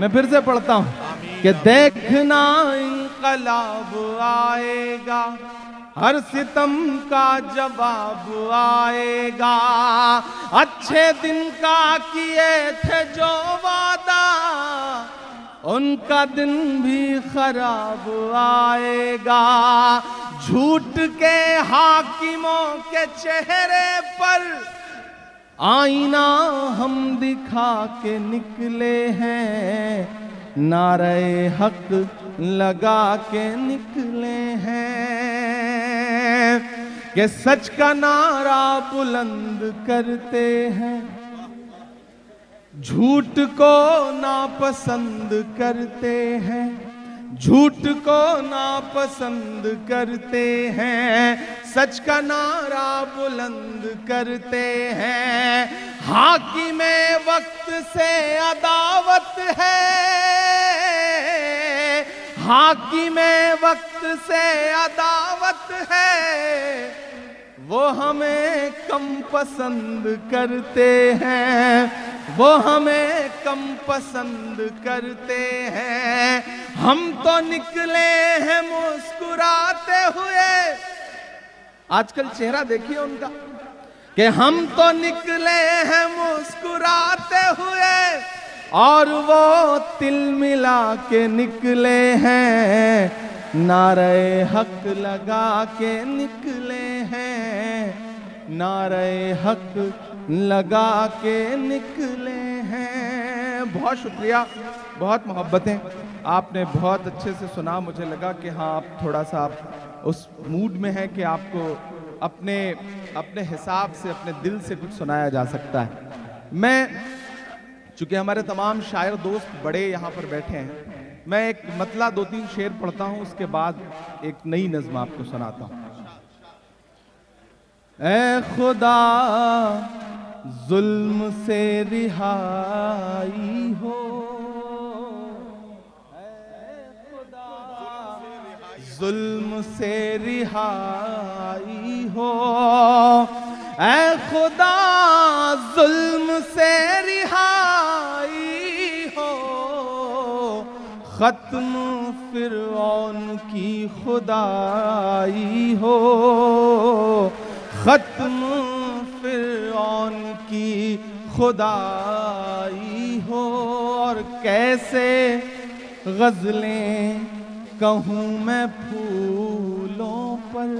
मैं फिर से पढ़ता हूँ कि देखना इंकलाब आएगा, हर सितम का जवाब आएगा। अच्छे दिन का किए थे जो वादा, उनका दिन भी खराब आएगा। झूठ के हाकिमों के चेहरे पर आईना हम दिखा के निकले हैं, नारे हक लगा के निकले हैं। कि सच का नारा बुलंद करते हैं, झूठ को नापसंद करते हैं, झूठ को नापसंद करते हैं। सच का नारा बुलंद करते हैं। हाकिमे वक्त से अदावत है, हाकिमे वक्त से अदावत है, वो हमें कम पसंद करते हैं, वो हमें कम पसंद करते हैं। हम तो निकले हैं मुस्कुराते हुए, आजकल चेहरा देखिए उनका, कि हम तो निकले हैं मुस्कुराते हुए, और वो तिल मिला के निकले हैं, नारे हक लगा के निकले हैं, नारे हक लगा के निकले हैं। बहुत शुक्रिया, बहुत मोहब्बतें, आपने बहुत अच्छे से सुना। मुझे लगा कि हाँ, आप थोड़ा सा आप उस मूड में हैं कि आपको अपने अपने हिसाब से, अपने दिल से कुछ सुनाया जा सकता है। मैं, चूंकि हमारे तमाम शायर दोस्त बड़े यहाँ पर बैठे हैं, मैं एक मतला 2-3 शेर पढ़ता हूँ, उसके बाद एक नई नज़्म आपको सुनाता हूँ। ऐ खुदा जुल्म से रिहाई हो, ऐ खुदा जुल्म से रिहाई हो, ऐ खुदा जुल्म से रिहाई हो, खत्म फिरौन की खुदाई हो, खत्म फिरौन की खुदाई हो। और कैसे गजलें कहूँ मैं फूलों पर,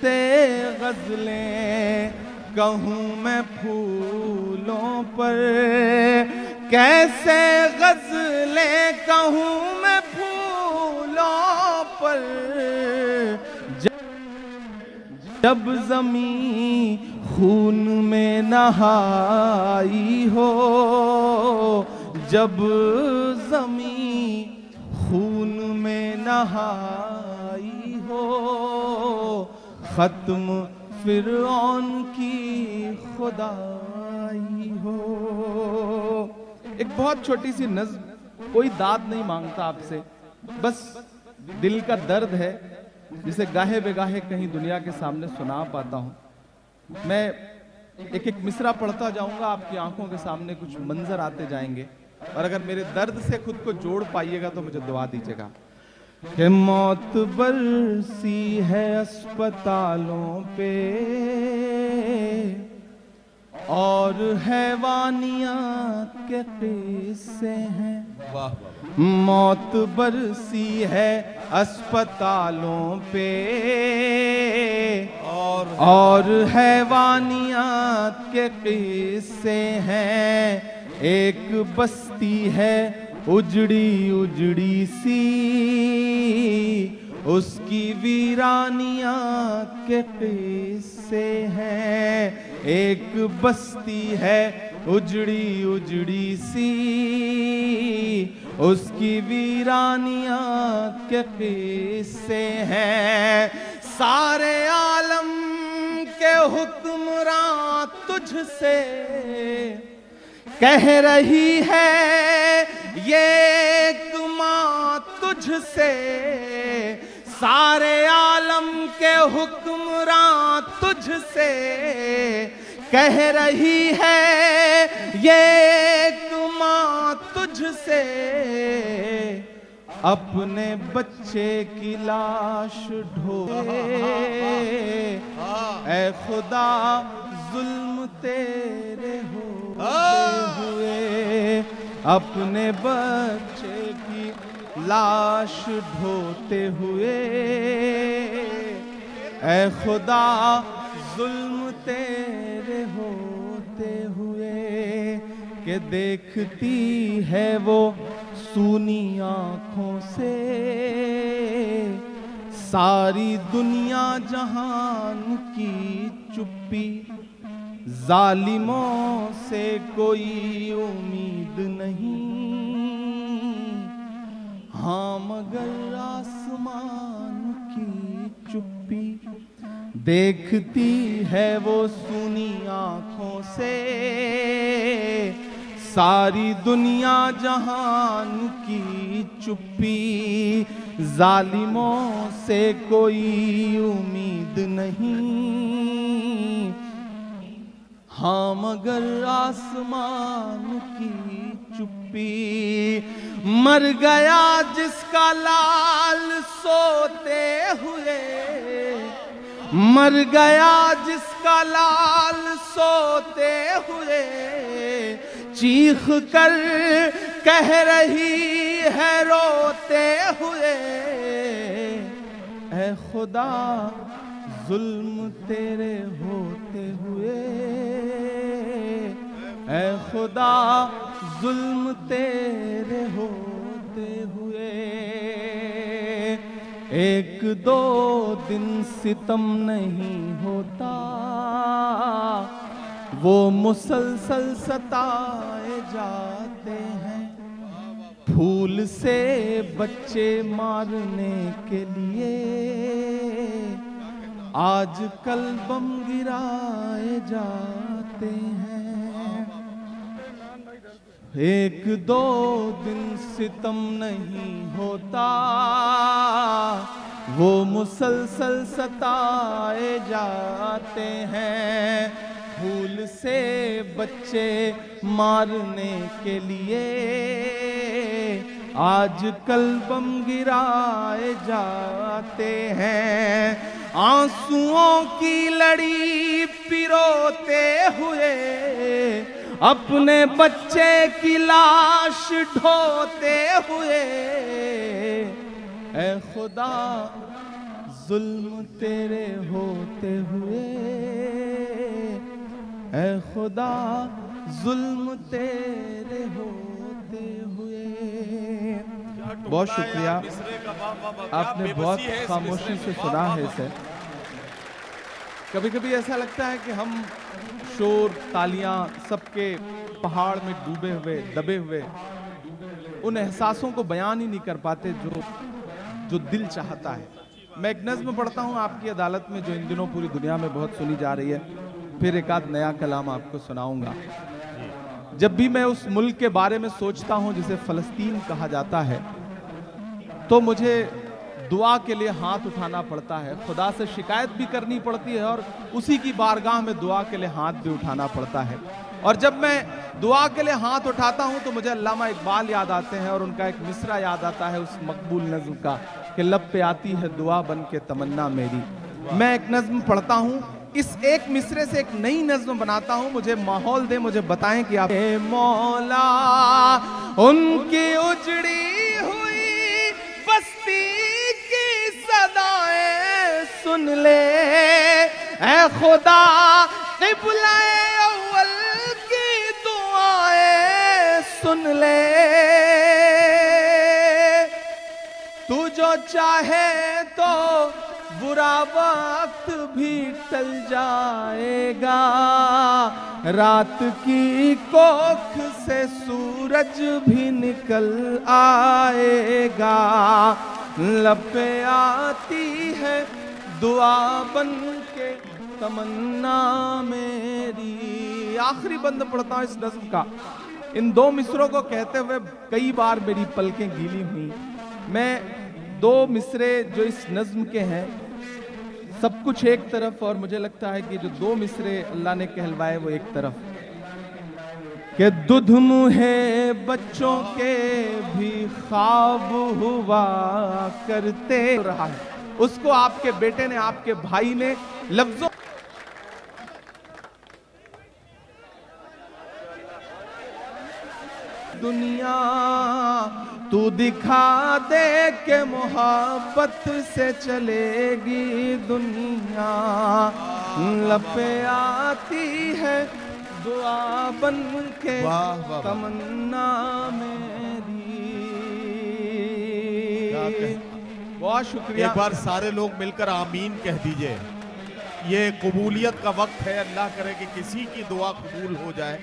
ते गजलें कहूँ मैं फूलों पर, कैसे गजलें कहूँ मैं फूलों पर। जब ज़मीं खून में नहाई हो, जब ज़मीं खून में नहाई हो, खत्म फिरौन की खुदाई हो। एक बहुत छोटी सी नज़्म, कोई दाद नहीं मांगता आपसे, बस दिल का दर्द है जिसे गाहे बेगाहे कहीं दुनिया के सामने सुना पाता हूँ। मैं एक एक मिसरा पढ़ता जाऊंगा, आपकी आंखों के सामने कुछ मंजर आते जाएंगे, और अगर मेरे दर्द से खुद को जोड़ पाइएगा तो मुझे दुआ दीजिएगा। कि मौत बरसी है अस्पतालों पे, और हैवानियत के किस्से हैं। मौत बरसी है अस्पतालों पे, और हैवानियत के किस्से हैं। एक बस्ती है उजड़ी उजड़ी सी, उसकी वीरानियत के किस्से हैं। एक बस्ती है उजड़ी उजड़ी सी, उसकी वीरानियत के किस्से हैं। सारे आलम के हुक्मरान तुझसे कह रही है ये एक माँ तुझसे, सारे आलम के हुक्मरान तुझसे कह रही है ये एक माँ तुझसे, अपने बच्चे की लाश ढोए। ऐ खुदा जुल्म तेरे होते हुए, अपने बच्चे की लाश ढोते हुए। ऐ खुदा जुल्म तेरे होते हुए, कि देखती है वो सूनी आंखों से सारी दुनिया जहान की चुप्पी। जालिमों से कोई उम्मीद नहीं, हाँ मगर आसमान की चुप्पी। देखती है वो सूनी आंखों से सारी दुनिया जहान की चुप्पी। जालिमों से कोई उम्मीद नहीं, हाँ मगर आसमान की चुप्पी। मर गया जिसका लाल सोते हुए, मर गया जिसका लाल सोते हुए। चीख कर कह रही है रोते हुए, ऐ खुदा जुल्म तेरे होते हुए। ऐ खुदा जुल्म तेरे होते हुए। एक दो दिन सितम नहीं होता, वो मुसलसल सताए जाते हैं। फूल से बच्चे मारने के लिए आजकल बम गिराए जाते हैं। एक दो दिन सितम नहीं होता, वो मुसलसल सताए जाते हैं। फूल से बच्चे मारने के लिए आजकल बम गिराए जाते हैं। आंसुओं की लड़ी पिरोते हुए अपने बच्चे की लाश ढोते हुए। ऐ खुदा जुल्म तेरे होते हुए, ऐ खुदा जुल्म तेरे होते हुए। बहुत शुक्रिया, आपने बहुत खामोशी से सुना है इसे। कभी कभी ऐसा लगता है कि हम शोर तालियां सबके पहाड़ में डूबे हुए दबे हुए उन एहसासों को बयान ही नहीं कर पाते जो दिल चाहता है। मैं एक नज़्म पढ़ता हूँ आपकी अदालत में, जो इन दिनों पूरी दुनिया में बहुत सुनी जा रही है। फिर एक आध नया कलाम आपको सुनाऊंगा। जब भी मैं उस मुल्क के बारे में सोचता हूँ जिसे फ़लस्तीन कहा जाता है, तो मुझे दुआ के लिए हाथ उठाना पड़ता है, खुदा से शिकायत भी करनी पड़ती है और उसी की बारगाह में दुआ के लिए हाथ भी उठाना पड़ता है। और जब मैं दुआ के लिए हाथ उठाता हूँ तो मुझे अल्लामा इकबाल याद आते हैं और उनका एक मिसरा याद आता है उस मकबूल नज़्म का, कि लब पे आती है दुआ बन के तमन्ना मेरी। मैं एक नज़्म पढ़ता हूँ, इस एक मिसरे से एक नई नज़्म बनाता हूँ। मुझे माहौल दे, मुझे बताएं कि आप मौला उनकी उजड़ी हुई बस्ती की सदाएं सुन ले। ऐ खुदा क़िबला-ए अव्वल की दुआएं सुन ले। तू जो चाहे तो बुरा वक्त भी टल जाएगा, रात की कोख से सूरज भी निकल आएगा। लब पे आती है दुआ बन के तमन्ना मेरी। आखिरी बंद पढ़ता हूँ इस नज़्म का। इन दो मिसरों को कहते हुए कई बार मेरी पलकें गीली हुई। मैं दो मिसरे जो इस नज़्म के हैं सब कुछ एक तरफ, और मुझे लगता है कि जो दो मिसरे अल्लाह ने कहलवाए वो एक तरफ, कि दुध मुहे बच्चों के भी ख्वाब हुआ करते रहा है, उसको आपके बेटे ने, आपके भाई ने लफ्जों दुनिया तू दिखा दे के मोहब्बत से चलेगी दुनिया, लपे आती है दुआ बन के तमन्ना मेरी। बहुत शुक्रिया। एक बार सारे लोग मिलकर आमीन कह दीजिए। ये कबूलियत का वक्त है, अल्लाह करे कि किसी की दुआ कबूल हो जाए,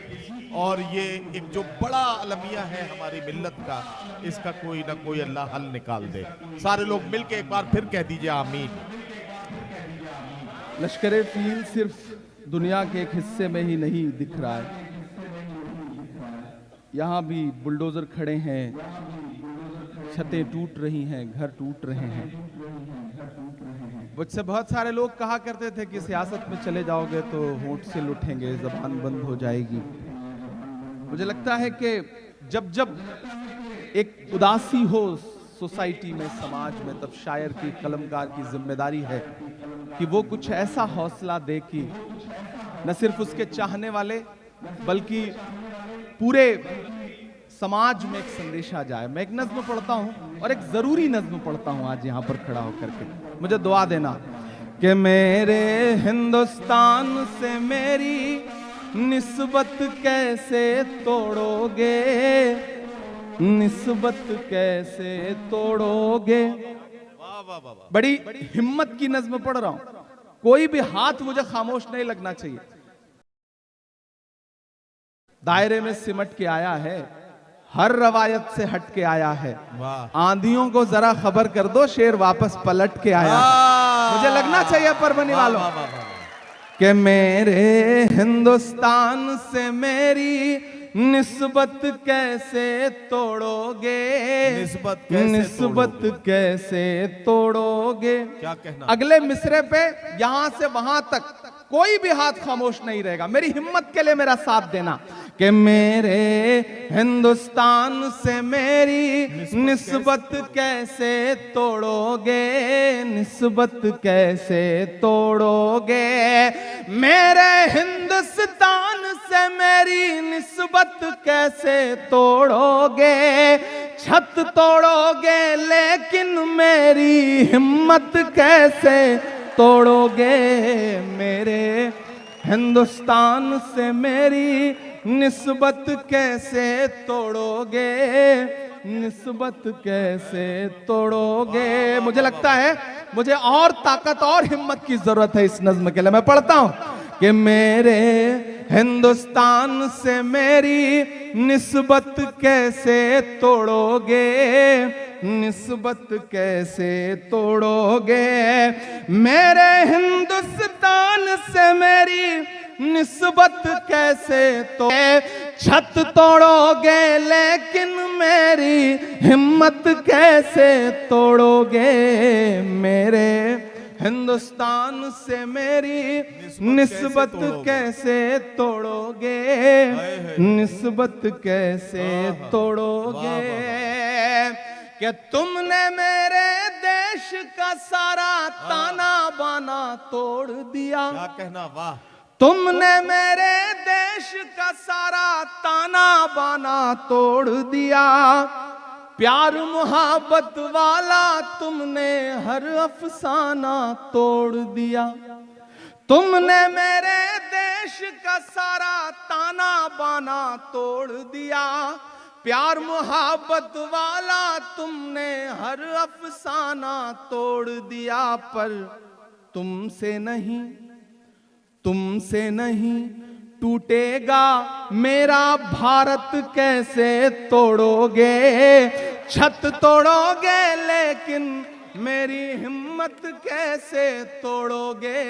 और ये एक जो बड़ा अलमिया है हमारी मिल्लत का, इसका कोई ना कोई अल्लाह हल निकाल दे। सारे लोग मिलकर एक बार फिर कह दीजिए आमीन। लश्कर फील सिर्फ दुनिया के एक हिस्से में ही नहीं दिख रहा है, यहाँ भी बुलडोजर खड़े हैं, छतें टूट रही हैं, घर टूट रहे हैं। मुझसे बहुत सारे लोग कहा करते थे कि सियासत में चले जाओगे तो होंठ से लुटेंगे, जबान बंद हो जाएगी। मुझे लगता है कि जब जब एक उदासी हो सोसाइटी में, समाज में, तब शायर की, कलमकार की जिम्मेदारी है कि वो कुछ ऐसा हौसला दे कि न सिर्फ उसके चाहने वाले बल्कि पूरे समाज में एक संदेश आ जाए। मैं एक नज्म पढ़ता हूं, और एक जरूरी नज्म पढ़ता हूं आज यहां पर खड़ा होकर के, मुझे दुआ देना कि मेरे हिंदुस्तान से मेरी निस्बत कैसे तोड़ोगे, निस्बत कैसे तोड़ोगे। बड़ी हिम्मत की नज्म पढ़ रहा हूं, कोई भी हाथ मुझे खामोश नहीं लगना चाहिए। दायरे में सिमट के आया है, हर रवायत से हट के आया है, आंधियों को जरा खबर कर दो, शेर वापस पलट के आया है। मुझे लगना चाहिए परवनी वालों कि मेरे हिंदुस्तान से मेरी निस्बत कैसे तोड़ोगे, निस्बत कैसे तोड़ोगे। क्या कहना? अगले मिसरे पे यहां से वहां तक कोई भी हाथ खामोश नहीं रहेगा। मेरी हिम्मत के लिए मेरा साथ देना कि मेरे हिंदुस्तान से मेरी निस्बत कैसे तोड़ोगे, निस्बत कैसे तोड़ोगे। मेरे हिंदुस्तान से मेरी निस्बत कैसे तोड़ोगे। छत तोड़ोगे लेकिन मेरी हिम्मत कैसे तोड़ोगे। मेरे हिंदुस्तान से मेरी निस्बत कैसे तोड़ोगे, निस्बत कैसे तोड़ोगे। मुझे लगता है मुझे और ताकत और हिम्मत की जरूरत है इस नज्म के लिए। मैं पढ़ता हूं कि मेरे हिंदुस्तान से मेरी निस्बत कैसे तोड़ोगे, निस्बत कैसे तोड़ोगे। मेरे हिंदुस्तान से मेरी निस्बत कैसे तो छत तोड़ोगे लेकिन मेरी हिम्मत कैसे तोड़ोगे। मेरे हिंदुस्तान से मेरी निस्बत कैसे तोड़ोगे, निस्बत कैसे तोड़ोगे। कि तुमने मेरे देश का सारा ताना बाना तोड़ दिया। क्या कहना, वाह। तुमने मेरे देश का सारा ताना बाना तोड़ दिया। प्यार मोहब्बत वाला तुमने हर अफसाना तोड़ दिया। तुमने मेरे देश का सारा ताना बाना तोड़ दिया। प्यार मोहब्बत वाला तुमने हर अफसाना तोड़ दिया। पर तुमसे नहीं, तुमसे नहीं टूटेगा मेरा भारत कैसे तोड़ोगे। छत तोड़ोगे लेकिन मेरी हिम्मत कैसे तोड़ोगे।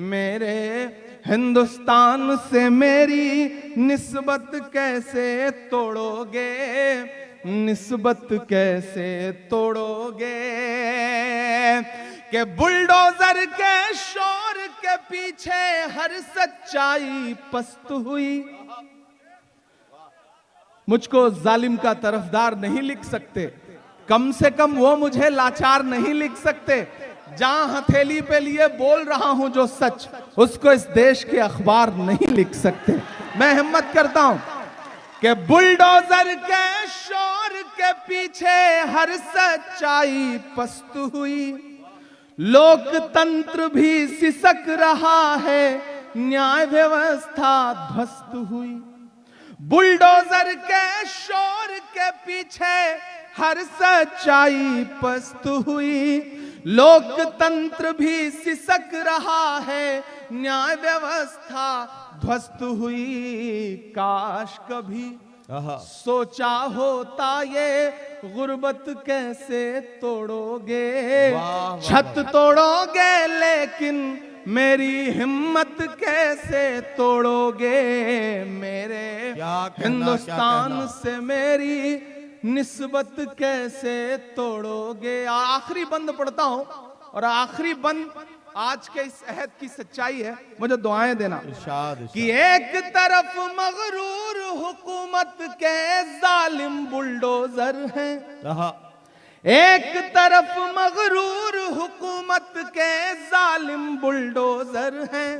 मेरे हिंदुस्तान से मेरी निस्बत कैसे तोड़ोगे, निस्बत कैसे तोड़ोगे। कि बुलडोजर के शोर के पीछे हर सच्चाई पस्त हुई। मुझको जालिम का तरफदार नहीं लिख सकते, कम से कम वो मुझे लाचार नहीं लिख सकते। जहां हथेली पे लिए बोल रहा हूं जो सच, उसको इस देश के अखबार नहीं लिख सकते। मैं हिम्मत करता हूं कि बुलडोजर के शोर के पीछे हर सच्चाई पस्त हुई। लोकतंत्र भी सिसक रहा है, न्याय व्यवस्था ध्वस्त हुई। बुलडोजर के शोर के पीछे हर सच्चाई पस्त हुई। लोकतंत्र भी सिसक रहा है, न्याय व्यवस्था ध्वस्त हुई। काश कभी सोचा होता ये गुर्बत कैसे तोड़ोगे। छत तोड़ोगे लेकिन मेरी हिम्मत कैसे तोड़ोगे। मेरे हिंदुस्तान से मेरी निस्बत कैसे तोड़ोगे। आखिरी बंद पढ़ता हूं, और आखिरी बंद आज के इस अहद की सच्चाई है। मुझे दुआएं देना कि एक तरफ मगरूर हुकूमत के जालिम बुलडोजर हैं, एक तरफ मगरूर हुकूमत के जालिम बुलडोजर हैं,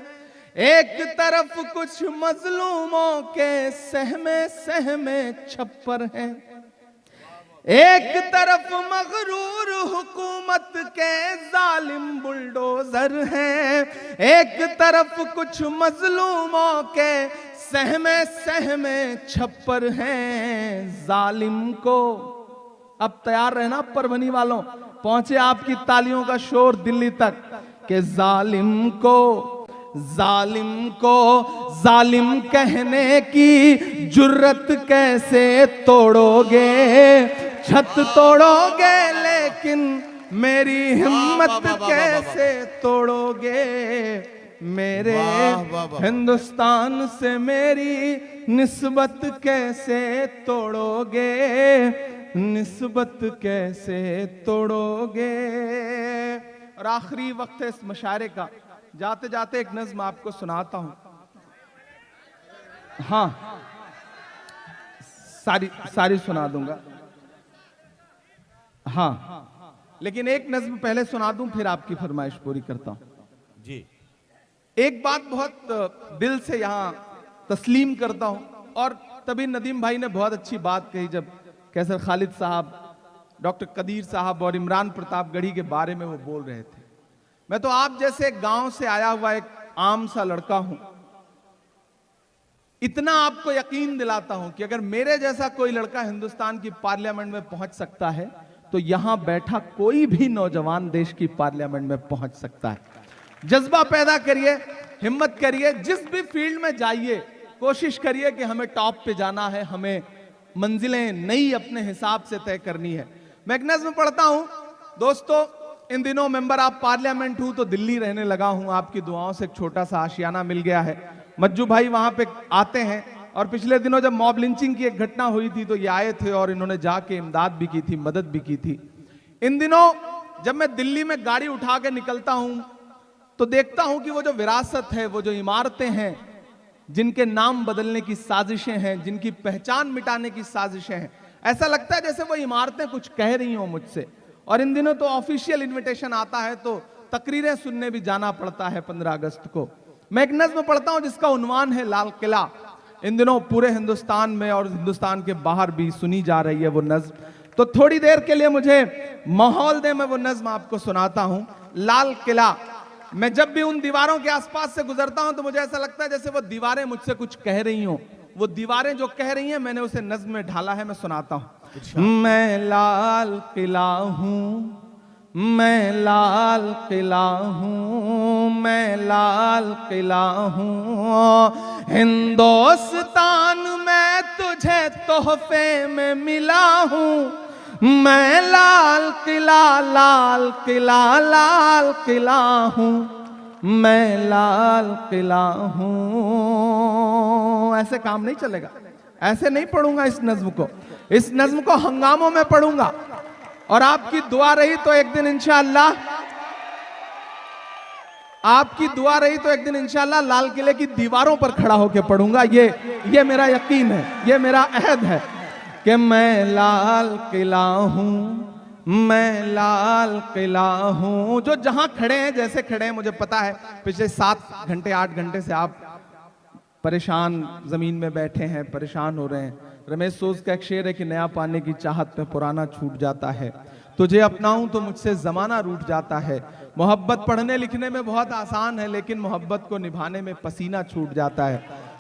एक तरफ कुछ मजलूमों के सहमे सहमे छप्पर हैं। एक तरफ मगरूर हुकूमत के जालिम बुलडोजर हैं, एक तरफ कुछ मजलूमों के सहमे सहमे छप्पर हैं। जालिम को अब तैयार रहना परभनी वालों, पहुंचे आपकी तालियों का शोर दिल्ली तक कि जालिम को जालिम कहने की जुर्रत कैसे तोड़ोगे। छत तोड़ोगे लेकिन मेरी हिम्मत कैसे तोड़ोगे। मेरे हिंदुस्तान से मेरी निस्बत कैसे तोड़ोगे। निस्बत कैसे तोड़ोगे। और आखिरी वक्त है इस मुशायरे का, जाते जाते एक नज्म आपको सुनाता हूं। हाँ, सारी सुना दूंगा। हाँ, लेकिन एक नज्म पहले सुना दूं, फिर आपकी फरमाइश पूरी करता हूं जी। एक बात बहुत दिल से यहां तस्लीम करता हूं, और तभी नदीम भाई ने बहुत अच्छी बात कही जब कैसर खालिद साहब, डॉक्टर कदीर साहब और इमरान प्रतापगढ़ी के बारे में वो बोल रहे थे। मैं तो आप जैसे गांव से आया हुआ एक आम सा लड़का हूं। इतना आपको यकीन दिलाता हूं कि अगर मेरे जैसा कोई लड़का हिंदुस्तान की पार्लियामेंट में पहुंच सकता है, तो यहां बैठा कोई भी नौजवान देश की पार्लियामेंट में पहुंच सकता है। जज्बा पैदा करिए, हिम्मत करिए, जिस भी फील्ड में जाइए कोशिश करिए कि हमें टॉप पे जाना है, हमें मंजिलें नई अपने हिसाब से तय करनी है। मैं एक नज्म पढ़ता हूं दोस्तों। इन दिनों मेंबर ऑफ पार्लियामेंट हूं तो दिल्ली रहने लगा हूं। आपकी दुआओं से एक छोटा सा आशियाना मिल गया है। मज्जू भाई वहां पे आते हैं, और पिछले दिनों जब मॉब लिंचिंग की एक घटना हुई थी तो ये आए थे और इन्होंने जाके इमदाद भी की थी, मदद भी की थी। इन दिनों जब मैं दिल्ली में गाड़ी उठा के निकलता हूं तो देखता हूं कि वो जो विरासत है, वो जो इमारतें हैं, जिनके नाम बदलने की साजिशें हैं, जिनकी पहचान मिटाने की साजिशें हैं, ऐसा लगता है जैसे वो इमारतें कुछ कह रही हो मुझसे। और इन दिनों तो ऑफिशियल इनविटेशन आता है तो तकरीरें सुनने भी जाना पड़ता है 15 अगस्त को। मैं एक नज्म पढ़ता हूं जिसका उन्वान है लाल किला। इन दिनों पूरे हिंदुस्तान में और हिंदुस्तान के बाहर भी सुनी जा रही है वो नज्म। तो थोड़ी देर के लिए मुझे माहौल दे, मैं वो नज्म आपको सुनाता हूं। लाल किला। मैं जब भी उन दीवारों के आसपास से गुजरता हूं तो मुझे ऐसा लगता है जैसे वो दीवारें मुझसे कुछ कह रही हो। वो दीवारें जो कह रही हैं मैंने उसे नज्म में ढाला है, मैं सुनाता हूं। मैं लाल किला हूं, मैं लाल किला हूं, मैं लाल किला हूं। हिंदुस्तान में तुझे तोहफे में मिला हूं। मैं लाल किला, लाल किला, लाल किला हूं, मैं लाल किला हूं। ऐसे काम नहीं चलेगा, ऐसे नहीं पढ़ूंगा इस नज्म को। इस नज्म को हंगामों में पढ़ूंगा, और आपकी दुआ रही तो एक दिन इंशाअल्लाह आपकी दुआ रही तो एक दिन इंशाल्लाह लाल किले की दीवारों पर खड़ा होकर पढ़ूंगा। ये मेरा यकीन है, ये मेरा अहद है कि मैं लाल किला हूं, मैं लाल किला हूं। जो जहां खड़े हैं, जैसे खड़े हैं, मुझे पता है पिछले 7 घंटे 8 घंटे से आप परेशान जमीन में बैठे हैं, परेशान हो रहे हैं। रमेश सोज का एक शेर है कि नया पाने की चाहत पे पुराना छूट जाता है, तुझे अपनाऊं तो मुझसे जमाना रूठ जाता है। मोहब्बत पढ़ने लिखने में बहुत आसान है, लेकिन मोहब्बत को निभाने में पसीना छूट जाता है।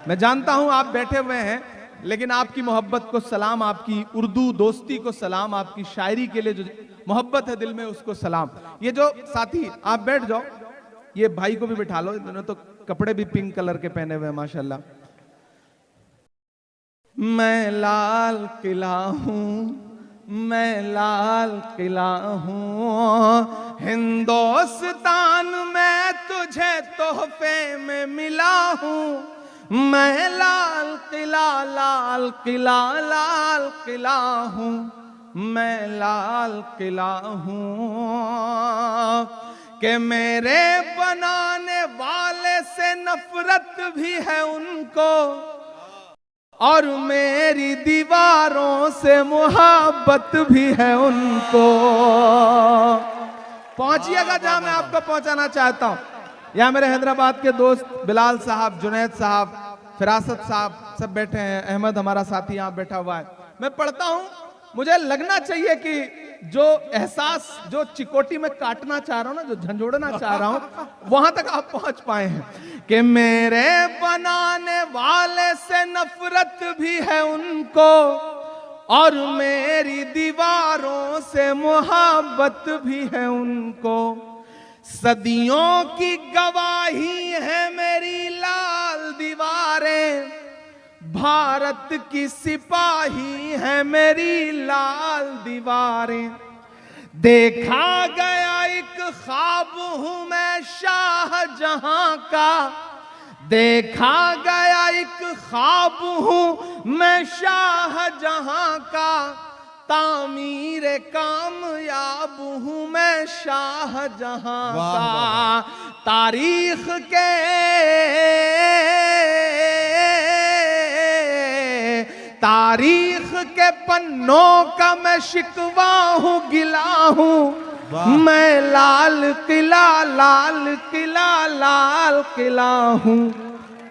मैं जानता हूं आप बैठे हुए हैं, लेकिन आपकी मोहब्बत को सलाम, आपकी उर्दू दोस्ती को सलाम, आपकी शायरी के लिए जो मोहब्बत है दिल में उसको सलाम। ये जो साथी, आप बैठ जाओ, ये भाई को भी बिठा लो, इन्होंने तो कपड़े भी पिंक कलर के पहने हुए हैं माशाल्लाह। मैं लाल किला हूं, मैं लाल किला हूं, हिंदुस्तान में तुझे तोहफे में मिला हूं। मैं लाल किला, लाल किला, लाल किला हूं, मैं लाल किला हूं। कि मेरे बनाने वाले से नफरत भी है उनको, और मेरी दीवारों से मोहब्बत भी है उनको। पहुंचिएगा जहां मैं आपको पहुंचाना चाहता हूं। यहां मेरे हैदराबाद के दोस्त बिलाल साहब, जुनैद साहब, फिरासत साहब सब बैठे हैं। अहमद हमारा साथी यहां बैठा हुआ है। मैं पढ़ता हूं, मुझे लगना चाहिए कि जो एहसास, जो चिकोटी में काटना चाह रहा हूं ना, जो झंझोड़ना चाह रहा हूं, वहां तक आप पहुंच पाए हैं। कि मेरे बनाने वाले से नफरत भी है उनको, और मेरी दीवारों से मोहब्बत भी है उनको। सदियों की गवाही है मेरी लाल दीवारें, भारत की सिपाही है मेरी लाल दीवारें। देखा गया एक ख्वाब हूं मैं शाहजहां का, देखा गया एक ख्वाब हूं मैं शाहजहां का, तामीर कामयाब हूं मैं शाहजहां का। तारीख के तारीख के पन्नों का मैं शिकवा हूं, गिला हूं। मैं लाल किला, लाल किला, लाल किला हूं,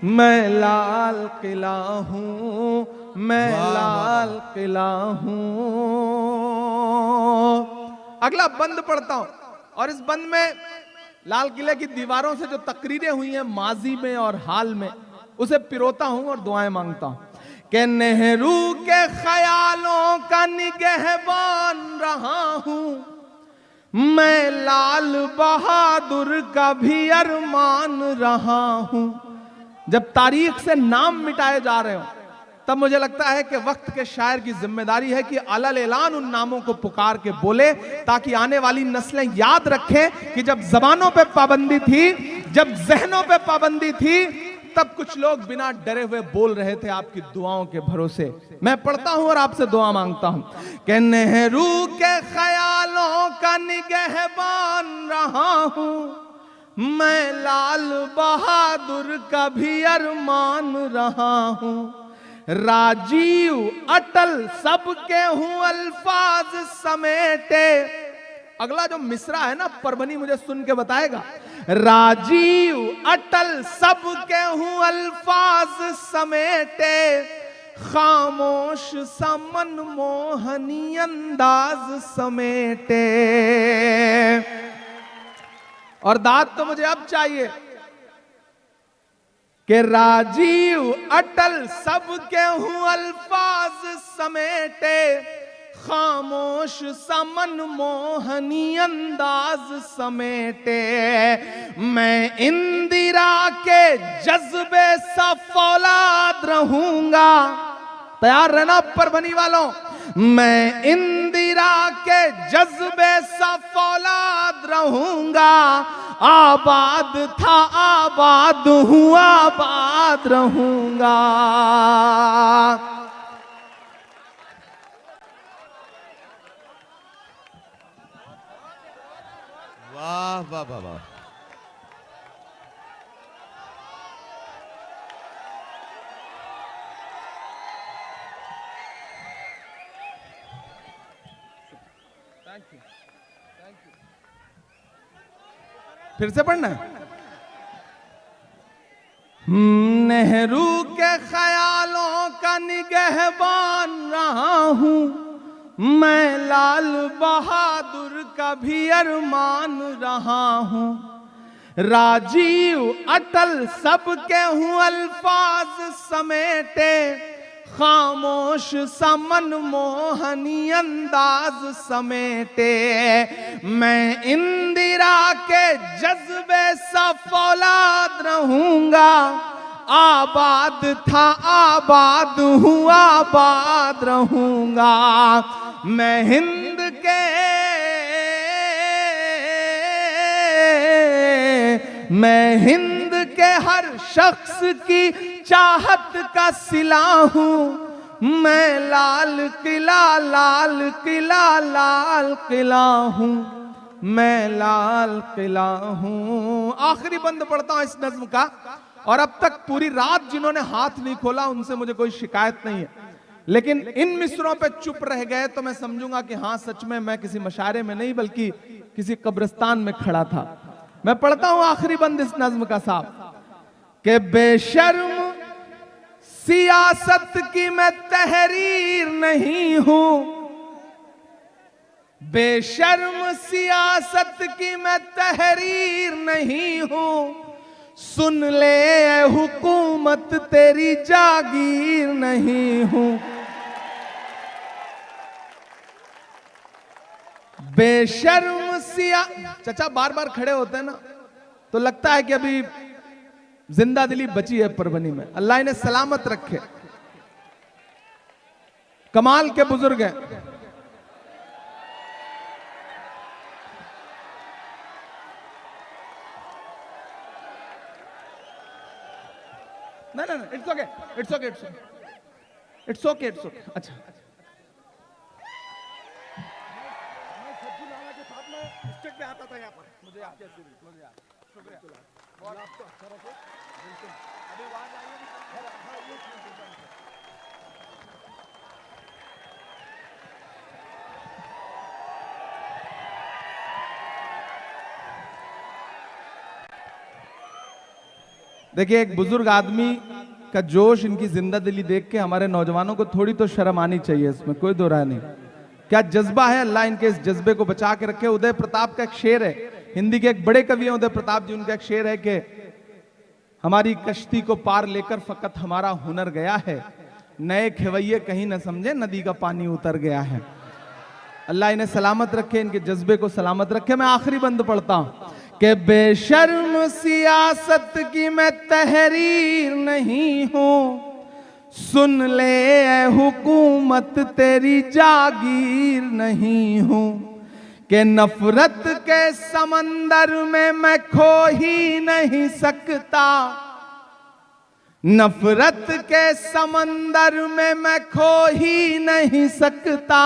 मैं लाल किला हूं, मैं लाल किला हूं। अगला बंद पढ़ता हूं, और इस बंद में लाल किले की दीवारों से जो तकरीरें हुई हैं माजी में और हाल में, उसे पिरोता हूं और दुआएं मांगता हूं। कि नेहरू के ख्यालों का निगहबान रहा हूं, मैं लाल बहादुर का भी अरमान रहा हूं। जब तारीख से नाम मिटाए जा रहे हो, तब मुझे लगता है कि वक्त के शायर की जिम्मेदारी है कि अलल ऐलान उन नामों को पुकार के बोले, ताकि आने वाली नस्लें याद रखें कि जब जबानों पे पाबंदी थी, जब जहनों पे पाबंदी थी, तब कुछ लोग बिना डरे हुए बोल रहे थे आपकी दुआओं के भरोसे। मैं पढ़ता हूं और आपसे दुआ मांगता हूं कि नेहरू के ख्यालों का निगहबान रहा हूं, मैं लाल बहादुर का भी अरमान रहा हूं। राजीव अटल सबके हूं अल्फाज समेटे। अगला जो मिसरा है ना, परभनी मुझे सुन के बताएगा। राजीव अटल सबके हूं अल्फाज समेटे, खामोश सा मनमोहनी अंदाज समेटे। और दाद तो मुझे अब चाहिए कि राजीव अटल सबके हूं अल्फाज समेटे, खामोश सा मनमोहनी अंदाज समेटे। मैं इंदिरा के जज्बे सा फौलाद रहूंगा। तैयार रहना परभनी वालों। मैं इंदिरा के जज्बे सा फौलाद रहूंगा। आबाद था आबाद हूं, आबाद रहूंगा। वाह वाह वाह वाह। फिर से पढ़ना है। नेहरू के ख्यालों का निगहबान रहा हूं, मैं लाल बहादुर का भी अरमान रहा हूं। राजीव अटल सबके हूं अल्फाज समेटे, खामोश सा मनमोहनी अंदाज समेटे। मैं इंदिरा के जज्बे सा फौलाद रहूंगा, आबाद था आबाद हूँ आबाद रहूंगा। मैं हिंद के हर शख्स की चाहत का सिला हूं, मैं लाल किला लाल किला लाल किला हूं, मैं लाल किला हूं। आखिरी बंद पढ़ता हूं इस नज्म का, और अब तक पूरी रात जिन्होंने हाथ नहीं खोला उनसे मुझे कोई शिकायत नहीं है, लेकिन इन मिसरों पे चुप रह गए तो मैं समझूंगा कि हाँ सच में मैं किसी मशारे में नहीं बल्कि किसी कब्रिस्तान में खड़ा था। मैं पढ़ता हूं आखिरी बंद इस नज्म का साहब, कि बेशर्म सियासत की मैं तहरीर नहीं हूं, बेशर्म सियासत की मैं तहरीर नहीं हूं। सुन ले ए हुकूमत तेरी जागीर नहीं हूं। बेशर्म चाचा बार बार खड़े होते हैं ना तो लगता है कि अभी जिंदा दिली बची है परभनी में। अल्लाह इन्हें सलामत रखे, कमाल के बुजुर्ग हैं। नहीं नहीं it's okay it's okay it's okay it's okay it's okay. अच्छा पे आता था यहाँ पर, मुझे आपके मुझे याद, शुक्रिया बहुत आपको अच्छा रखो। बिल्कुल अभी आवाज आई है। देखिए एक बुजुर्ग आदमी का जोश, इनकी जिंदा दिली देख के हमारे नौजवानों को थोड़ी तो शर्म आनी चाहिए, इसमें कोई दो राय नहीं। क्या जज्बा है, अल्लाह इनके इस जज्बे को बचा के रखे। उदय प्रताप का एक शेर है, हिंदी के एक बड़े कवि हैं उदय प्रताप जी, उनका एक शेर है कि हमारी कश्ती को पार लेकर फकत हमारा हुनर गया है, नए खेवैये कहीं न समझे नदी का पानी उतर गया है। अल्लाह इन्हें सलामत रखे, इनके जज्बे को सलामत रखे। मैं आखिरी बंद पढ़ता हूं कि बेशर्म सियासत की मैं तहरीर नहीं हूं, सुन ले ए हुकूमत तेरी जागीर नहीं हूं। कि नफरत के समंदर में मैं खो ही नहीं सकता, नफरत के समंदर में मैं खो ही नहीं सकता।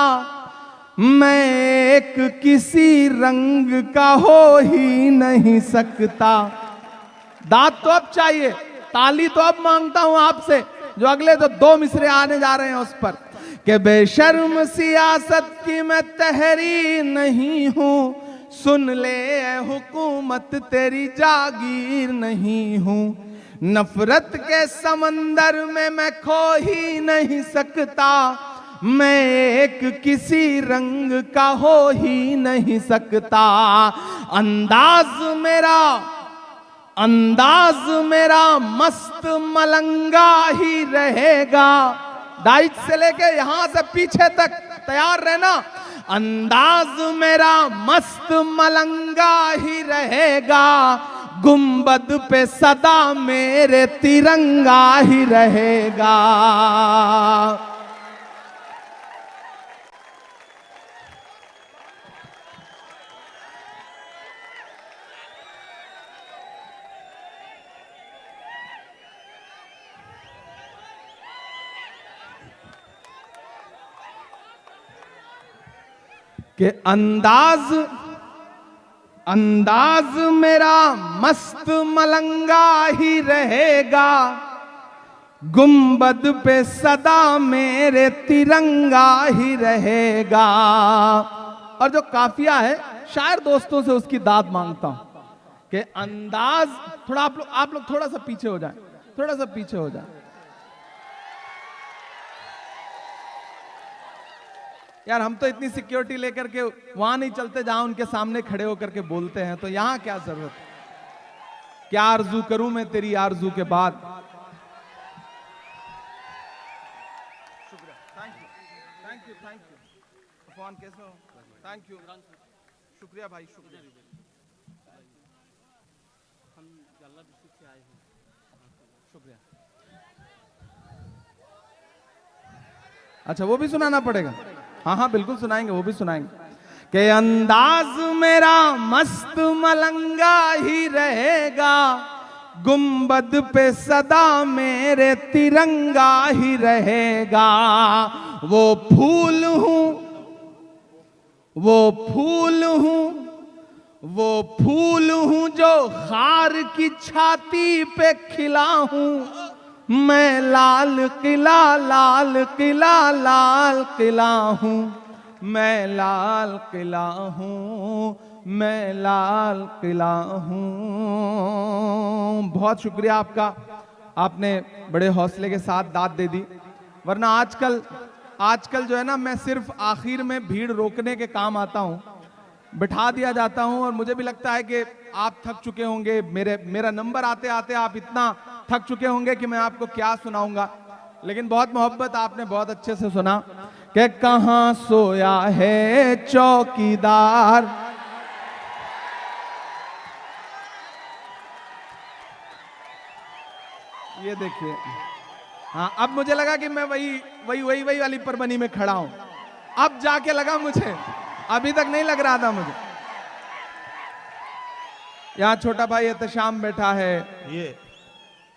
मैं एक किसी रंग का हो ही नहीं सकता। दाद तो अब चाहिए, ताली तो अब मांगता हूं आपसे, जो अगले तो दो मिसरे आने जा रहे हैं उस पर। कि बेशर्म सियासत की मैं तहरीर नहीं हूं, सुन ले ए हुकूमत तेरी जागीर नहीं हूं। नफरत के समंदर में मैं खो ही नहीं सकता, मैं एक किसी रंग का हो ही नहीं सकता। अंदाज मेरा मस्त मलंगा ही रहेगा। डाइट से लेके यहां से पीछे तक तैयार रहना। अंदाज मेरा मस्त मलंगा ही रहेगा, गुंबद पे सदा मेरे तिरंगा ही रहेगा। कि अंदाज मेरा मस्त मलंगा ही रहेगा, गुंबद पे सदा मेरे तिरंगा ही रहेगा। और जो काफिया है शायर दोस्तों से उसकी दाद मांगता हूं कि अंदाज थोड़ा आप लोग थोड़ा सा पीछे हो जाएं, थोड़ा सा पीछे हो जाएं। यार हम तो इतनी सिक्योरिटी लेकर के वहां नहीं चलते जहां उनके सामने खड़े होकर के बोलते हैं, तो यहां क्या जरूरत है? क्या आरजू करूं मैं तेरी आरजू के बाद। शुक्रिया, thank you thank you thank you. Afwan कैसे हो? थैंक यू, शुक्रिया भाई, शुक्रिया। हम जल्ला डिस्ट्रिक्ट से आए हैं, शुक्रिया। अच्छा वो भी सुनाना पड़ेगा? हाँ हाँ बिल्कुल सुनाएंगे, वो भी सुनाएंगे। कि अंदाज मेरा मस्त मलंगा ही रहेगा, गुंबद पे सदा मेरे तिरंगा ही रहेगा। वो फूल हूं, वो फूल हूं, वो फूल हूं जो खार की छाती पे खिला हूं। मैं लाल किला, लाल किला, लाल किला हूं। मैं लाल किला हूं, मैं लाल किला हूं। बहुत शुक्रिया आपका, आपने बड़े हौसले के साथ दाद दे दी। वरना आजकल जो है ना, मैं सिर्फ आखिर में भीड़ रोकने के काम आता हूं, बिठा दिया जाता हूं। और मुझे भी लगता है कि आप थक चुके होंगे, मेरा नंबर आते आते आप इतना थक चुके होंगे कि मैं आपको क्या सुनाऊंगा। लेकिन बहुत मोहब्बत, आपने बहुत अच्छे से सुना कि कहां सोया है चौकीदार। ये देखिए, हाँ अब मुझे लगा कि मैं वही वाली परबनी में खड़ा हूं। अब जाके लगा मुझे, अभी तक नहीं लग रहा था मुझे। यहाँ छोटा भाई एहतशाम बैठा है, ये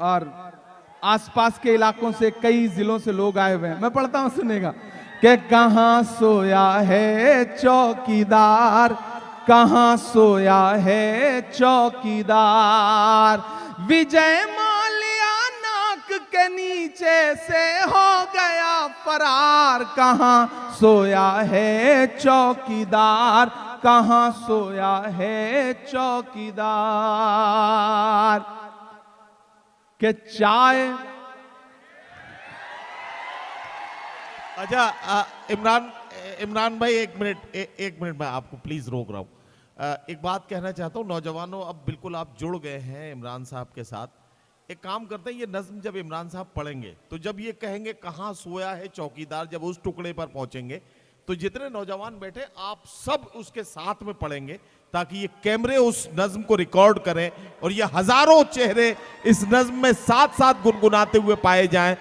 और आसपास के इलाकों से कई जिलों से लोग आए हुए हैं। मैं पढ़ता हूं, सुनेगा कि कहां सोया है चौकीदार, कहां सोया है चौकीदार। विजय माल्या नाक के नीचे से हो गया फरार। कहां सोया है चौकीदार, कहां सोया है चौकीदार। के चाय। अच्छा इमरान भाई एक मिनट मैं आपको प्लीज रोक रहा हूं। एक बात कहना चाहता हूं, नौजवानों अब बिल्कुल आप जुड़ गए हैं इमरान साहब के साथ। एक काम करते हैं, ये नज्म जब इमरान साहब पढ़ेंगे तो जब ये कहेंगे कहां सोया है चौकीदार, जब उस टुकड़े पर पहुंचेंगे तो जितने नौजवान बैठे आप सब उसके साथ में पढ़ेंगे, ताकि ये कैमरे उस नज्म को रिकॉर्ड करें और ये हजारों चेहरे इस नज्म में साथ साथ गुनगुनाते हुए पाए जाएं।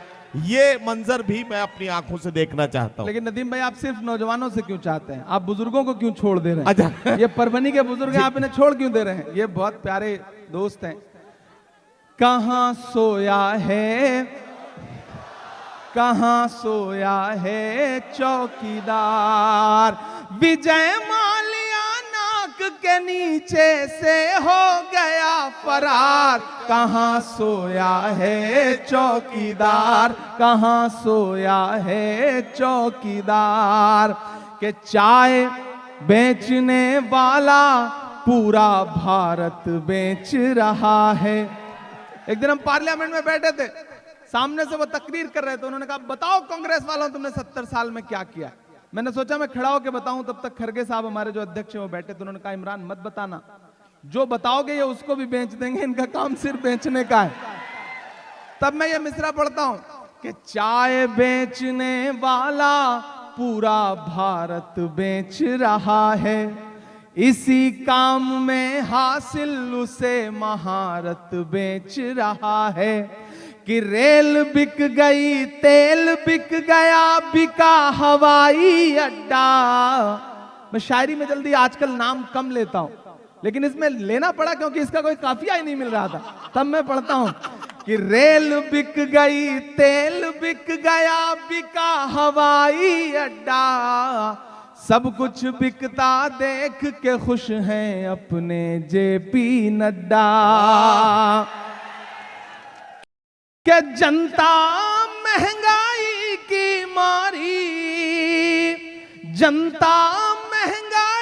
ये मंजर भी मैं अपनी आंखों से देखना चाहता हूं। लेकिन नदीम भाई, आप सिर्फ नौजवानों से क्यों चाहते हैं? आप बुजुर्गों को क्यों छोड़ दे रहे हैं? अच्छा ये परभनी के बुजुर्ग आप इन्हें छोड़ क्यों दे रहे हैं? ये बहुत प्यारे दोस्त हैं। कहां सोया है, कहां सोया है चौकीदार। विजय माल्या नाक के नीचे से हो गया फरार। कहां सोया है चौकीदार, कहां सोया है चौकीदार। के चाय बेचने वाला पूरा भारत बेच रहा है। एक दिन हम पार्लियामेंट में बैठे थे, सामने से वो तकरीर कर रहे थे। उन्होंने कहा बताओ कांग्रेस वालों तुमने 70 साल में क्या किया। मैंने सोचा मैं खड़ा होकर बताऊं, तब तक खरगे साहब हमारे जो अध्यक्ष हैं वो बैठे थे। उन्होंने कहा इमरान मत बताना, जो बताओगे ये उसको भी बेच देंगे, इनका काम सिर्फ बेचने का है। तब मैं ये मिसरा पढ़ता हूं कि चाय बेचने वाला पूरा भारत बेच रहा है। इसी काम में हासिल उसे महारत बेच रहा है। कि रेल बिक गई, तेल बिक गया, बिका हवाई अड्डा। मैं शायरी में जल्दी आजकल नाम कम लेता हूं, लेकिन इसमें लेना पड़ा क्योंकि इसका कोई काफिया ही नहीं मिल रहा था। तब मैं पढ़ता हूं कि रेल बिक गई, तेल बिक गया, बिका हवाई अड्डा। सब कुछ बिकता देख के खुश हैं अपने जेपी नड्डा। कि जनता महंगाई की मारी, जनता महंगाई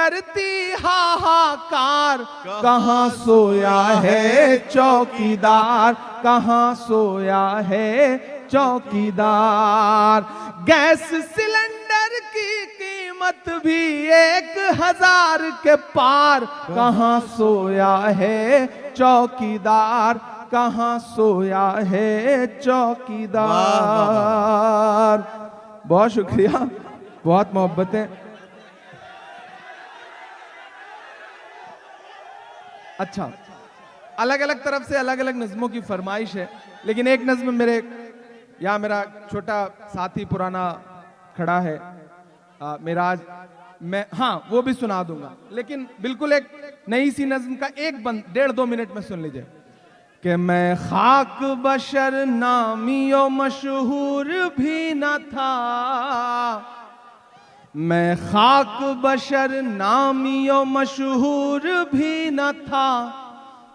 करती हाहाकार, कहाँ सोया है चौकीदार, कहाँ सोया है चौकीदार। गैस सिलेंडर की कीमत भी 1000 के पार, कहाँ सोया है चौकीदार, कहाँ सोया है चौकीदार। बहुत शुक्रिया, बहुत मोहब्बतें। अच्छा, अलग अलग तरफ से अलग अलग नज़्मों की फरमाइश है, लेकिन एक नज़्म यहाँ मेरा छोटा साथी पुराना खड़ा है मिराज, मैं वो भी सुना दूंगा, लेकिन बिल्कुल एक नई सी नज़्म का एक बंद 1.5-2 मिनट में सुन लीजिए कि मैं खाक बशर नामियो मशहूर भी न था, मैं खाक बशर नामियो मशहूर भी न था,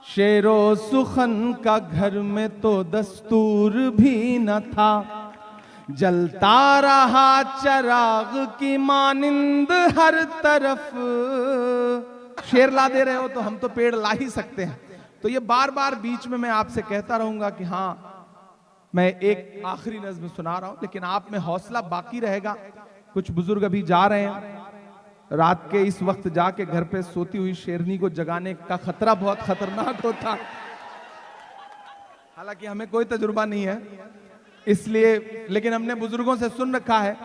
शेरो सुखन का घर में तो दस्तूर भी न था, जलता रहा चराग की मानिंद हर तरफ। शेर ला दे रहे हो तो हम तो पेड़ ला ही सकते हैं। तो ये बार बार बीच में मैं आपसे कहता रहूंगा कि हाँ, मैं एक आखिरी नज़्म सुना रहा हूं, लेकिन आप में हौसला बाकी रहेगा। कुछ बुजुर्ग अभी जा रहे हैं, रात के इस वक्त जाके घर पे सोती हुई शेरनी को जगाने का खतरा बहुत खतरनाक होता। हालांकि हमें कोई तजुर्बा नहीं है इसलिए, लेकिन हमने बुजुर्गों से सुन रखा है।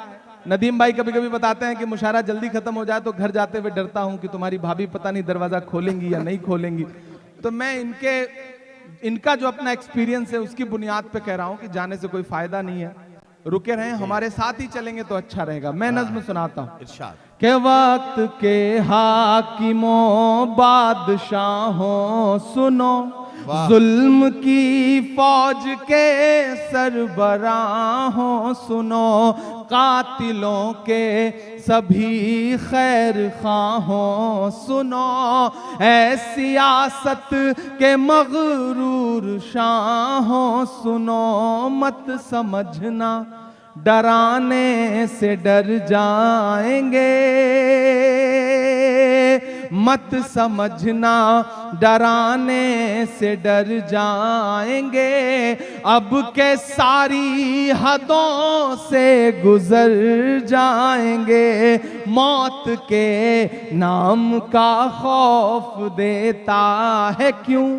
नदीम भाई कभी कभी बताते हैं कि मुशायरा जल्दी खत्म हो जाए तो घर जाते हुए डरता हूं कि तुम्हारी भाभी पता नहीं दरवाजा खोलेंगी या नहीं खोलेंगी। तो मैं इनका जो अपना एक्सपीरियंस है उसकी बुनियाद पे कह रहा हूं कि जाने से कोई फायदा नहीं है, रुके रहें, हमारे साथ ही चलेंगे तो अच्छा रहेगा। मैं नज़्म सुनाता हूं कि वक्त के हाकिमों बादशाहों सुनो, जुल्म की फौज के सरबराहों सुनो, कातिलों के सभी खैर खाहों सुनो, ऐ सियासत के मगरूर शाहों सुनो, मत समझना डराने से डर जाएंगे, मत समझना डराने से डर जाएंगे, अब के सारी हदों से गुजर जाएंगे, मौत के नाम का खौफ देता है क्यों,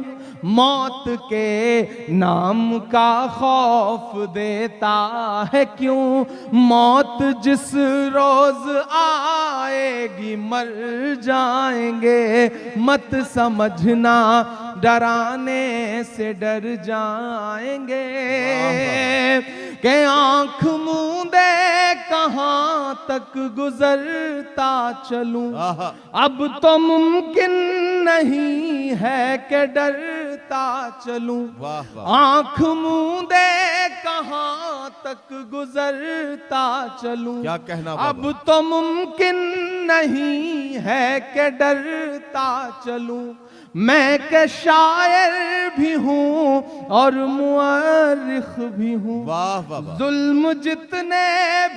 मौत के नाम का खौफ देता है क्यों, मौत जिस रोज आएगी मर जाएंगे, मत समझना डराने से डर जाएंगे, के आंख मूंदे कहां तक गुजरता चलूं, अब तो मुमकिन नहीं है कि डरता चलूं, आंख मूंदे कहां तक गुजरता चलूं, क्या कहना अब तो मुमकिन नहीं है कि डरता चलूं, मैं के शायर भी हूँ और मुअर्रिख भी हूँ, जुल्म जितने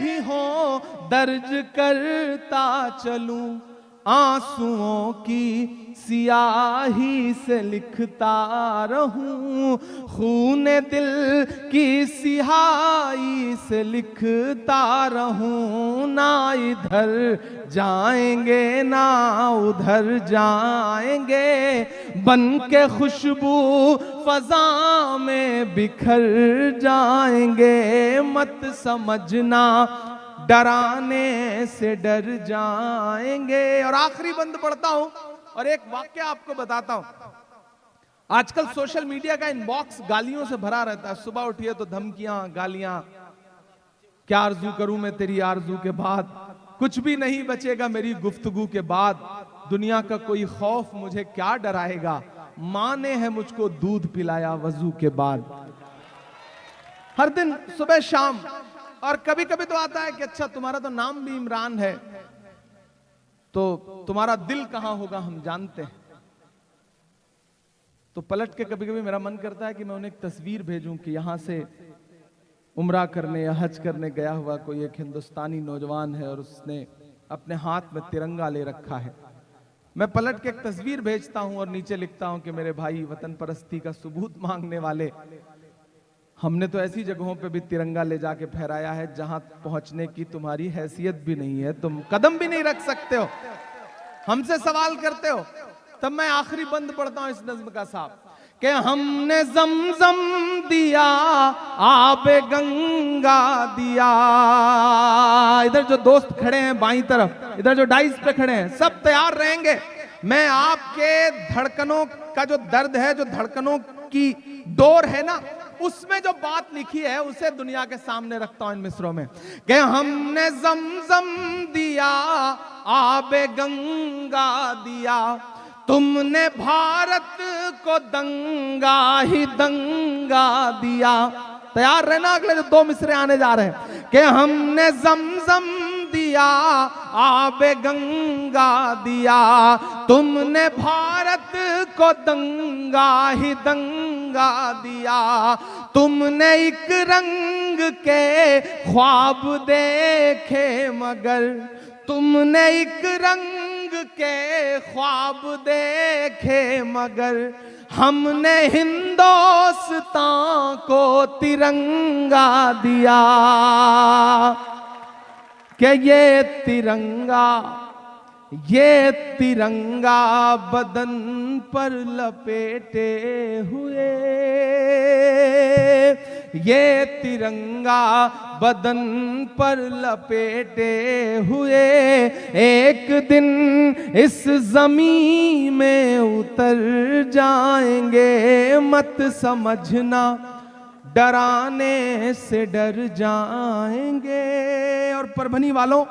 भी हों दर्ज करता चलूं, आंसुओं की सियाही से लिखता रहूं, खून दिल की सिहाई से लिखता रहूं, ना इधर जाएंगे ना उधर जाएंगे, बन के खुशबू फजा में बिखर जाएंगे, मत समझना डराने से डर जाएंगे। और आखिरी बंद पढ़ता हूं और एक वाक्य आपको बताता हूं। आजकल सोशल मीडिया का इनबॉक्स गालियों से भरा रहता है, सुबह उठिए तो धमकियां गालियां, क्या आरजू करूं मैं तेरी आरजू के बाद, कुछ भी नहीं बचेगा मेरी गुफ्तगू के बाद, दुनिया का कोई खौफ मुझे क्या डराएगा, माँ ने है मुझको दूध पिलाया वजू के बाद। हर दिन सुबह शाम, और कभी कभी तो आता है कि अच्छा तुम्हारा तो नाम भी इमरान है, तो तुम्हारा दिल कहां होगा हम जानते हैं। तो पलट के कभी कभी मेरा मन करता है कि मैं उन्हें एक तस्वीर भेजूं कि यहां से उम्रा करने या हज करने गया हुआ कोई एक हिंदुस्तानी नौजवान है और उसने अपने हाथ में तिरंगा ले रखा है, मैं पलट के एक तस्वीर भेजता हूं और नीचे लिखता हूं कि मेरे भाई वतन परस्ती का सबूत मांगने वाले, हमने तो ऐसी जगहों पे भी तिरंगा ले जाके फहराया है जहां पहुंचने की तुम्हारी हैसियत भी नहीं है, तुम कदम भी नहीं रख सकते हो, हमसे सवाल करते हो। तब मैं आखिरी बंद पढ़ता हूं इस नज्म का साहब कि हमने जमजम दिया, आबे गंगा दिया। इधर जो दोस्त खड़े हैं बाईं तरफ, इधर जो डाइस पे खड़े हैं, सब तैयार रहेंगे। मैं आपके धड़कनों का जो दर्द है, जो धड़कनों की डोर है ना, उसमें जो बात लिखी है उसे दुनिया के सामने रखता हूं इन मिसरों में कि हमने जमजम दिया, आबे गंगा दिया, तुमने भारत को दंगा ही दंगा दिया। तैयार रहना, अगले जो 2 मिसरे आने जा रहे हैं कि हमने जमजम दिया, आबे गंगा दिया, तुमने भारत को दंगा ही दंगा दिया, तुमने एक रंग के ख्वाब देखे मगर, तुमने एक रंग के ख्वाब देखे मगर, हमने हिंदुस्तान को तिरंगा दिया कि ये तिरंगा बदन पर लपेटे हुए, ये तिरंगा बदन पर लपेटे हुए एक दिन इस जमीन में उतर जाएंगे, मत समझना डराने से डर जाएंगे। और परभनी वालों,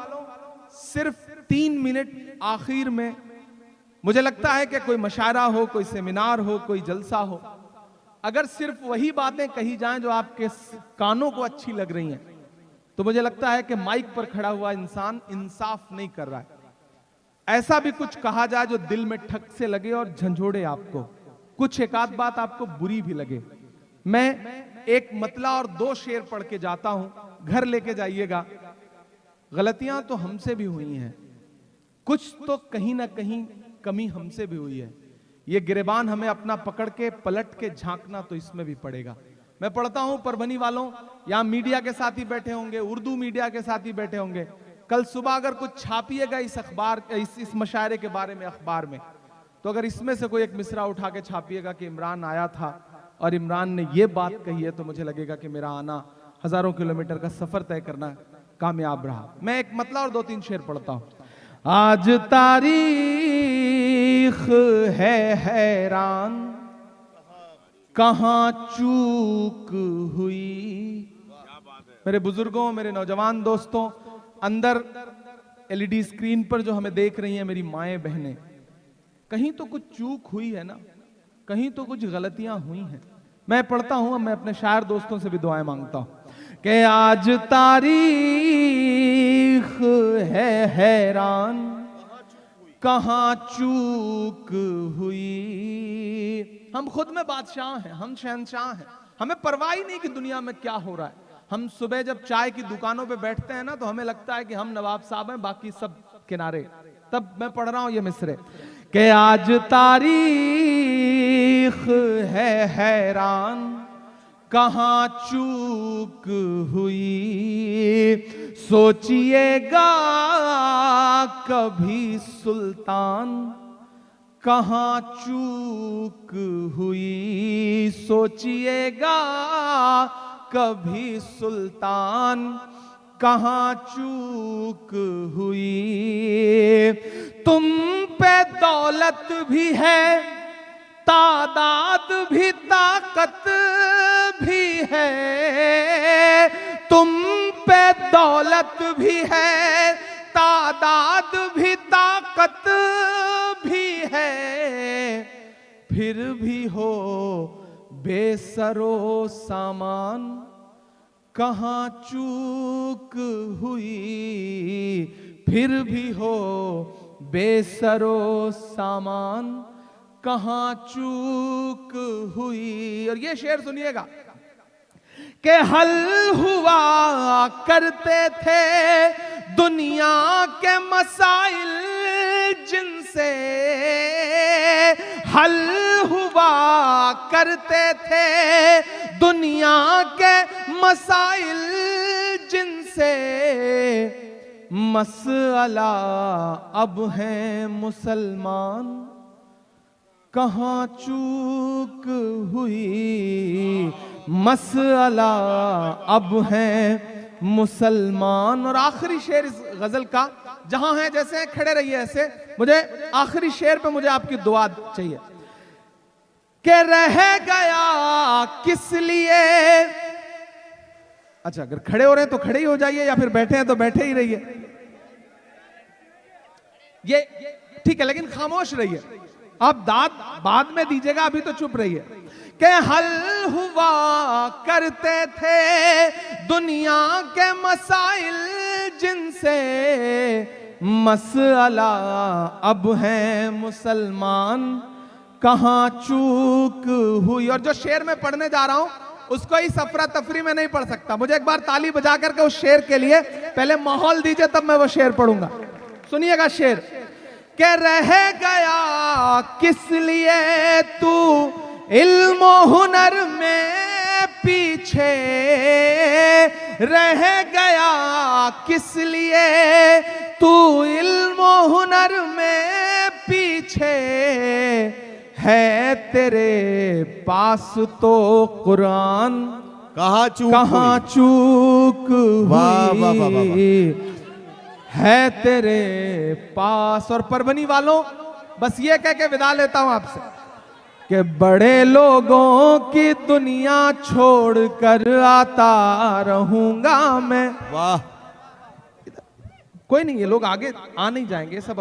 सिर्फ 3 मिनट आखिर में मुझे लगता है कि कोई मशायरा हो, कोई सेमिनार हो, कोई जलसा हो, अगर सिर्फ वही बातें कही जाएं जो आपके कानों को अच्छी लग रही हैं, तो मुझे लगता है कि माइक पर खड़ा हुआ इंसान इंसाफ नहीं कर रहा है। ऐसा भी कुछ कहा जाए जो दिल में ठक से लगे और झंझोड़े आपको, कुछ एक आध बात आपको बुरी भी लगे। मैं एक मतला और 2 शेर पढ़ के जाता हूं, घर लेके जाइएगा। गलतियां तो हमसे भी हुई हैं, कुछ तो कहीं ना कहीं कमी हमसे भी हुई है। ये गिरेबान हमें अपना पकड़ के पलट के झांकना तो इसमें भी पड़ेगा। मैं पढ़ता हूं परभनी वालों, यहां मीडिया के साथी बैठे होंगे, उर्दू मीडिया के साथी बैठे होंगे, कल सुबह अगर कुछ छापिएगा इस अखबार इस मशायरे के बारे में अखबार में, तो अगर इसमें से कोई एक मिसरा उठा के छापिएगा कि इमरान आया था और इमरान ने ये बात कही है, तो मुझे लगेगा कि मेरा आना हजारों किलोमीटर का सफर तय करना कामयाब रहा। मैं एक मतला और 2-3 शेर पढ़ता हूं। आज तारीख है हैरान, कहां चूक हुई। मेरे बुजुर्गों, मेरे नौजवान दोस्तों, अंदर एलईडी स्क्रीन पर जो हमें देख रही हैं मेरी माएं बहनें, कहीं तो कुछ चूक हुई है ना, कहीं तो कुछ गलतियां हुई हैं। मैं पढ़ता हूं, मैं अपने शायर दोस्तों से भी दुआएं मांगता हूं कि आज तारीख है हैरान, कहां चूक हुई। हम खुद में बादशाह हैं, हम शहंशाह हैं, हमें परवाह ही नहीं कि दुनिया में क्या हो रहा है। हम सुबह जब चाय की दुकानों पे बैठते हैं ना, तो हमें लगता है कि हम नवाब साहब हैं, बाकी सब किनारे। तब मैं पढ़ रहा हूं ये मिसरे कि आज तारीख है हैरान, कहां चूक हुई। सोचिएगा कभी सुल्तान, कहां चूक हुई। सोचिएगा कभी सुल्तान, कहां चूक हुई। तुम पे दौलत भी है, तादाद भी, ताकत भी है। तुम पे दौलत भी है, तादाद भी, ताकत भी है। फिर भी हो बेसरो सामान, कहां चूक हुई। फिर भी हो बेसरो सामान, कहां चूक हुई। और ये शेर सुनिएगा कि हल हुआ करते थे दुनिया के मसाइल जिनसे हल हुआ करते थे, दुनिया के मसाइल जिनसे मसला अब हैं मुसलमान, कहाँ चूक हुई मसला अब हैं मुसलमान। और आखिरी शेर इस गजल का, जहां है जैसे खड़े रहिए ऐसे, मुझे आखिरी शेर पे मुझे आपकी दुआ चाहिए कि रह गया किस लिए। अच्छा, अगर खड़े हो रहे हैं तो खड़े ही हो जाइए, या फिर बैठे हैं तो बैठे ही रहिए, ये ठीक है, लेकिन खामोश रहिए। आप दाद बाद में दीजिएगा, अभी तो चुप रहिए। कि हल हुआ करते थे दुनिया के मसाइल जिनसे मसला अब है मुसलमान, कहाँ चूक हुई। और जो शेर मैं पढ़ने जा रहा हूं उसको ही सफरा तफरी में नहीं पढ़ सकता, मुझे एक बार ताली बजा करके उस शेर के लिए पहले माहौल दीजिए, तब मैं वो शेर पढ़ूंगा। सुनिएगा शेर कि रह गया किस लिए तू इल्म हुनर में पीछे, रह गया किस लिए तू इल्म हुनर में पीछे, है तेरे पास तो कुरान कहाँ चूक वाह वाह वाह वाह। हुई है तेरे पास। और परभनी वालों, बस ये कह के विदा लेता हूं आपसे कि बड़े लोगों की दुनिया छोड़कर आता रहूंगा मैं। वाह, कोई नहीं, ये लोग आगे आ नहीं जाएंगे, सब